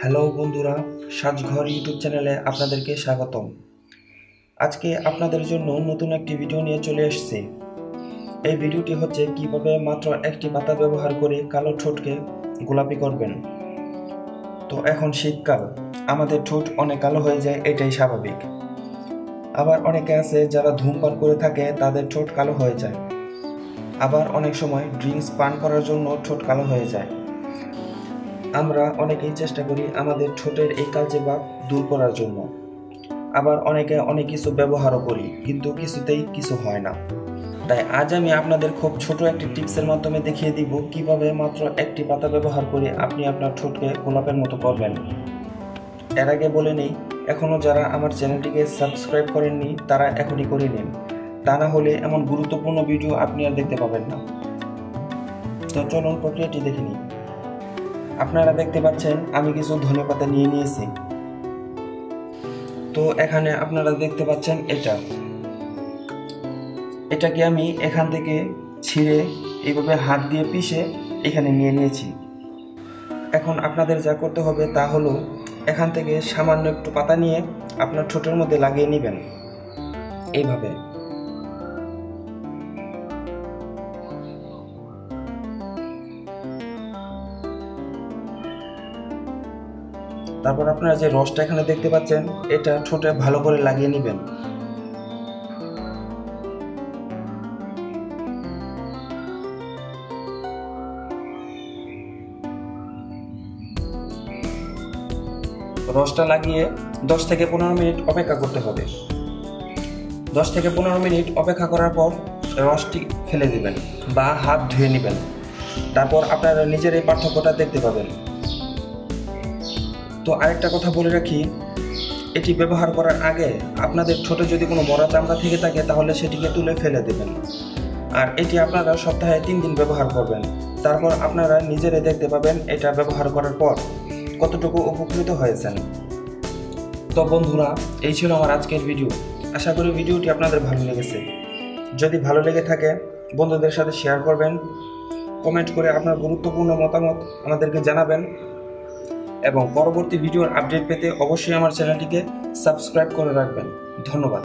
Hello বন্ধুরা, সাজঘর YouTube চ্যানেলে আপনাদেরকে স্বাগতম। আজকে আপনাদের জন্য নতুন একটি ভিডিও নিয়ে চলে এসেছি। এই ভিডিওটি হচ্ছে কিভাবে মাত্র একটি পাতা ব্যবহার করে কালো ঠোঁটকে গোলাপি করবেন। তো এখন শীতকাল, আমাদের ঠোঁট অনেক কালো হয়ে যায়, এটাই স্বাভাবিক। আবার অনেকে আছে যারা ধূমপান করে থাকে, তাদের ঠোঁট কালো হয়ে যায়। আবার অনেক সময় ড্রিঙ্কস পান করার জন্য ঠোঁট কালো হয়ে যায়। আমরা অনেকেই চেষ্টা করি আমাদের ঠোঁটের এই কালচে ভাব দূর করার জন্য। আবার অনেকে অনেক কিছু ব্যবহারও করি, কিন্তু কিছুতেই কিছু হয় না। তাই আজ আমি আপনাদের খুব ছোট একটি টিপসের মাধ্যমে দেখিয়ে দিব কিভাবে মাত্র একটি পাতা ব্যবহার করে আপনি আপনার ঠোঁটকে গোলাপের মতো করবেন। এর আগে বলে নেই, এখনও যারা আমার চ্যানেলটিকে সাবস্ক্রাইব করেননি তারা এখনই করে নিন, তা না হলে এমন গুরুত্বপূর্ণ ভিডিও আপনি আর দেখতে পাবেন না। তো চলুন প্রক্রিয়াটি দেখে নিই। আপনারা দেখতে পাচ্ছেন আমি কিছু ধনেপাতা নিয়ে নিয়েছি। তো এখানে আপনারা দেখতে পাচ্ছেন এটাকে আমি এখান থেকে ছিঁড়ে এইভাবে হাত দিয়ে পিষে এখানে নিয়ে নিয়েছি। এখন আপনাদের যা করতে হবে তা হলো এখান থেকে সামান্য একটু পাতা নিয়ে আপনার ঠোঁটের মধ্যে লাগিয়ে নেবেন এইভাবে। তারপর আপনারা যে রসটা এখানে দেখতে পাচ্ছেন, এটা ঠোঁটে ভালো করে লাগিয়ে নেবেন। রসটা লাগিয়ে 10 থেকে 15 মিনিট অপেক্ষা করতে হবে। 10 থেকে 15 মিনিট অপেক্ষা করার পর রসটি ফেলে দিবেন বা হাত ধুয়ে নেবেন। তারপর আপনারা নিজের এই পার্থক্যটা দেখতে পাবেন। তো আরেকটা কথা বলে রাখি, এটি ব্যবহার করার আগে আপনাদের ঠোঁটে যদি কোনো মরা চামড়া থেকে থাকে তাহলে সেটিকে তুলে ফেলে দেবেন। আর এটি আপনারা সপ্তাহে 3 দিন ব্যবহার করবেন। তারপর আপনারা নিজেরাই দেখতে পাবেন এটা ব্যবহার করার পর কতটুকু উপকৃত হয়েছেন। তো বন্ধুরা, এই ছিল আমার আজকের ভিডিও। আশা করি ভিডিওটি আপনাদের ভালো লেগেছে। যদি ভালো লেগে থাকে বন্ধুদের সাথে শেয়ার করবেন, কমেন্ট করে আপনার গুরুত্বপূর্ণ মতামত আমাদেরকে জানাবেন এবং পরবর্তী ভিডিওর আপডেট পেতে অবশ্যই আমার চ্যানেলটিকে সাবস্ক্রাইব করে রাখবেন। ধন্যবাদ।